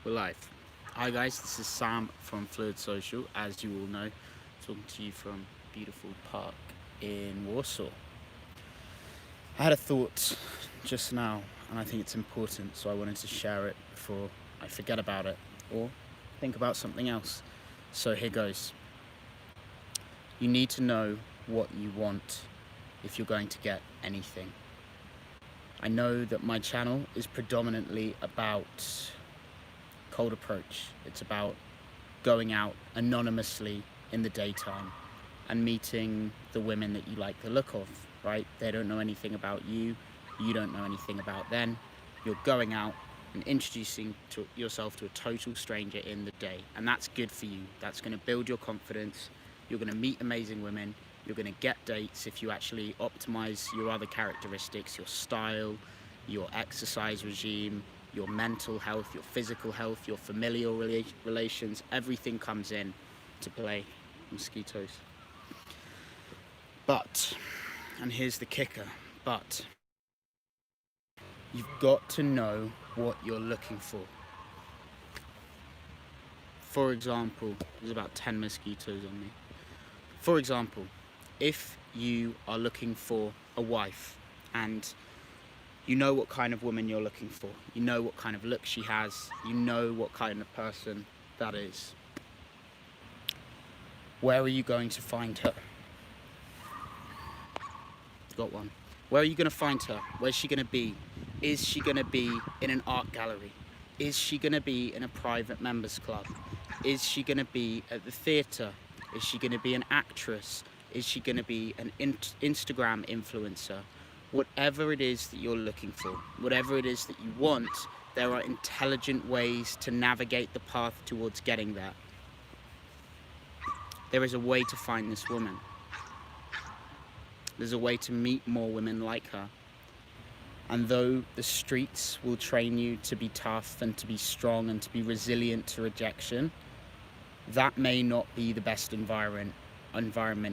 We're live. Hi guys, this is Sam from Fluid Social, as you all know, talking to you from beautiful park in Warsaw. I had a thought just now, and I think it's important, so I wanted to share it before I forget about it or think about something else. So here goes. You need to know what you want if you're going to get anything. I know that my channel is predominantly about cold approach. It's about going out anonymously in the daytime and meeting the women that you like the look of, right? They don't know anything about you, you don't know anything about them. You're going out and introducing yourself to a total stranger in the day, and that's good for you. That's going to build your confidence. You're going to meet amazing women. You're going to get dates if you actually optimize your other characteristics, your style, your exercise regime, your mental health, your physical health, your familial relations. Everything comes in to play. Mosquitoes. But, and here's the kicker, but you've got to know what you're looking for. For example, there's about 10 mosquitoes on me. For example, if you are looking for a wife and you know what kind of woman you're looking for, you know what kind of look she has, you know what kind of person that is, where are you going to find her? Got one. Where are you going to find her? Where's she going to be? Is she going to be in an art gallery? Is she going to be in a private members club? Is she going to be at the theatre? Is she going to be an actress? Is she going to be an Instagram influencer? Whatever it is that you're looking for, whatever it is that you want, there are intelligent ways to navigate the path towards getting there. There is a way to find this woman. There's a way to meet more women like her. And though the streets will train you to be tough and to be strong and to be resilient to rejection, that may not be the best environment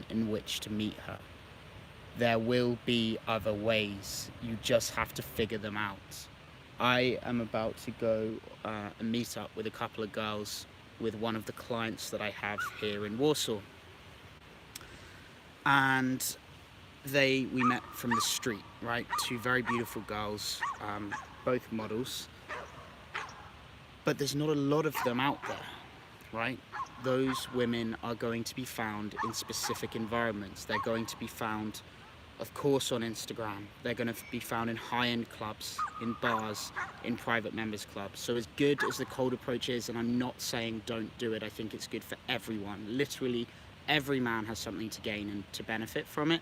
in which to meet her. There will be other ways. You just have to figure them out. I am about to go and meet up with a couple of girls with one of the clients that I have here in Warsaw. And we met from the street, right? Two very beautiful girls, both models. But there's not a lot of them out there, right? Those women are going to be found in specific environments. They're going to be found, of course, on Instagram. They're going to be found in high-end clubs, in bars, in private members clubs. So as good as the cold approach is, and I'm not saying don't do it, I think it's good for everyone. Literally, every man has something to gain and to benefit from it.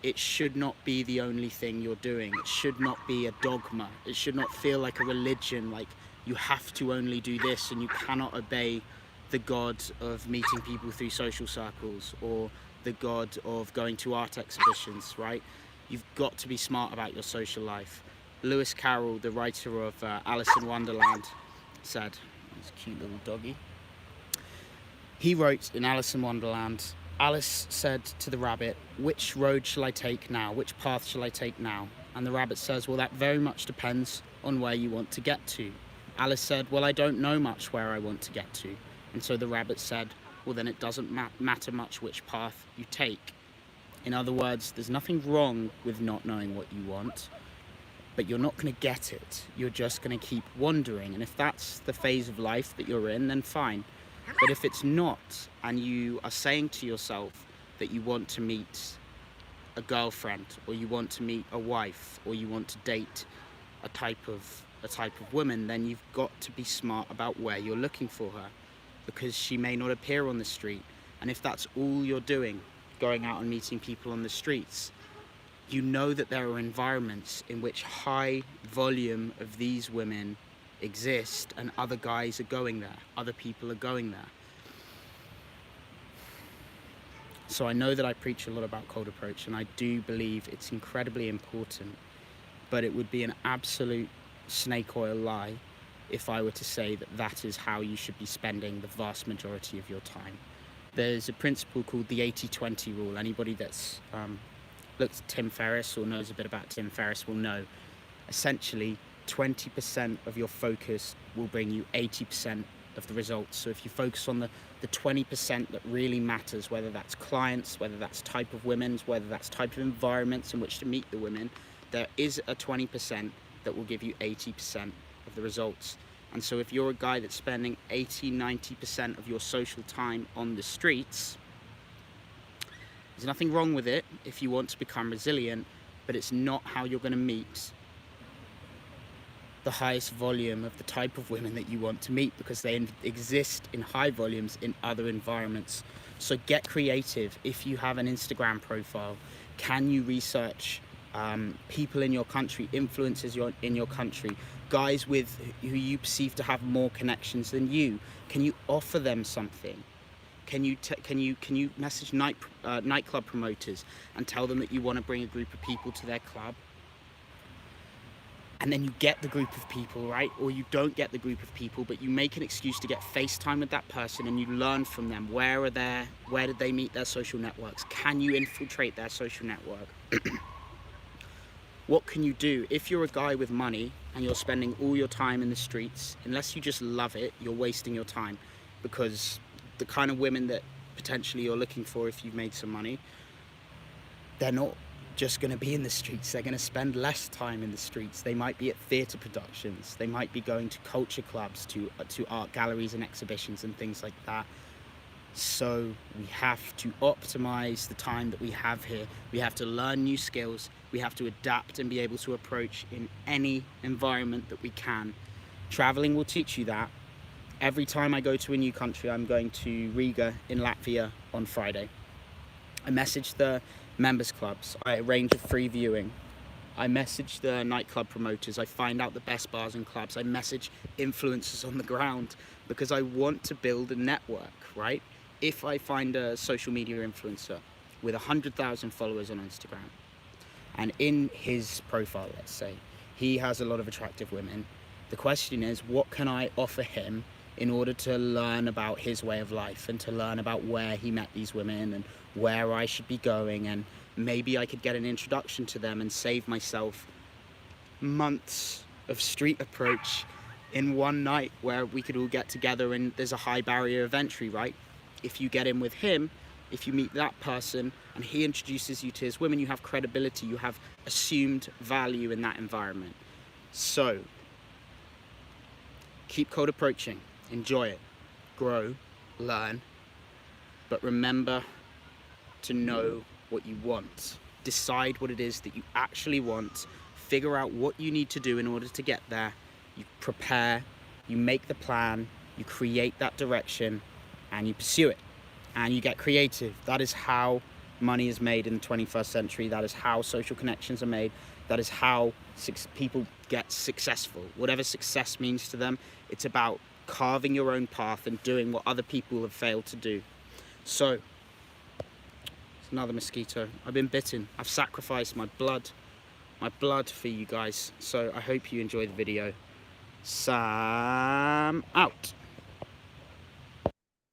It should not be the only thing you're doing. It should not be a dogma. It should not feel like a religion, like you have to only do this and you cannot obey the god of meeting people through social circles or the god of going to art exhibitions, right? You've got to be smart about your social life. Lewis Carroll, the writer of Alice in Wonderland, said, this cute little doggy, he wrote in Alice in Wonderland, Alice said to the rabbit, which road shall I take now? Which path shall I take now? And the rabbit says, well, that very much depends on where you want to get to. Alice said, well, I don't know much where I want to get to. And so the rabbit said, well, then it doesn't matter much which path you take. In other words, there's nothing wrong with not knowing what you want, but you're not going to get it. You're just going to keep wandering. And if that's the phase of life that you're in, then fine. But if it's not, and you are saying to yourself that you want to meet a girlfriend, or you want to meet a wife, or you want to date a type of woman, then you've got to be smart about where you're looking for her, because she may not appear on the street. And if that's all you're doing, going out and meeting people on the streets, you know that there are environments in which high volume of these women exist and other guys are going there, other people are going there. So I know that I preach a lot about cold approach, and I do believe it's incredibly important, but it would be an absolute snake oil lie if I were to say that that is how you should be spending the vast majority of your time. There's a principle called the 80-20 rule. Anybody that's looked at Tim Ferriss or knows a bit about Tim Ferriss will know. Essentially, 20% of your focus will bring you 80% of the results. So if you focus on the 20% that really matters, whether that's clients, whether that's type of women, whether that's type of environments in which to meet the women, there is a 20% that will give you 80% of the results. And so if you're a guy that's spending 80-90% of your social time on the streets, there's nothing wrong with it if you want to become resilient, but it's not how you're going to meet the highest volume of the type of women that you want to meet, because they exist in high volumes in other environments. So get creative. If you have an Instagram profile, can you research people in your country, influencers in your country, guys who you perceive to have more connections than you? Can you offer them something? Can you message nightclub promoters and tell them that you want to bring a group of people to their club? And then you get the group of people, right? Or you don't get the group of people, but you make an excuse to get FaceTime with that person and you learn from them. Where did they meet their social networks? Can you infiltrate their social network? What can you do? If you're a guy with money and you're spending all your time in the streets, unless you just love it, you're wasting your time, because the kind of women that potentially you're looking for, if you've made some money, they're not just going to be in the streets. They're going to spend less time in the streets. They might be at theatre productions. They might be going to culture clubs, to art galleries and exhibitions and things like that. So we have to optimize the time that we have here. We have to learn new skills. We have to adapt and be able to approach in any environment that we can. Traveling will teach you that. Every time I go to a new country, I'm going to Riga in Latvia on Friday. I message the members clubs. I arrange a free viewing. I message the nightclub promoters. I find out the best bars and clubs. I message influencers on the ground, because I want to build a network, right? If I find a social media influencer with 100,000 followers on Instagram, and in his profile, let's say, he has a lot of attractive women, the question is, what can I offer him in order to learn about his way of life and to learn about where he met these women and where I should be going, and maybe I could get an introduction to them and save myself months of street approach in one night where we could all get together and there's a high barrier of entry, right? If you get in with him, if you meet that person and he introduces you to his women, you have credibility, you have assumed value in that environment. So keep cold approaching, enjoy it, grow, learn, but remember to know what you want. Decide what it is that you actually want. Figure out what you need to do in order to get there. You prepare, you make the plan, you create that direction, and you pursue it. And you get creative. That is how money is made in the 21st century. That is how social connections are made. That is how people get successful. Whatever success means to them, it's about carving your own path and doing what other people have failed to do. So, it's another mosquito. I've been bitten. I've sacrificed my blood for you guys. So I hope you enjoy the video. Sam out.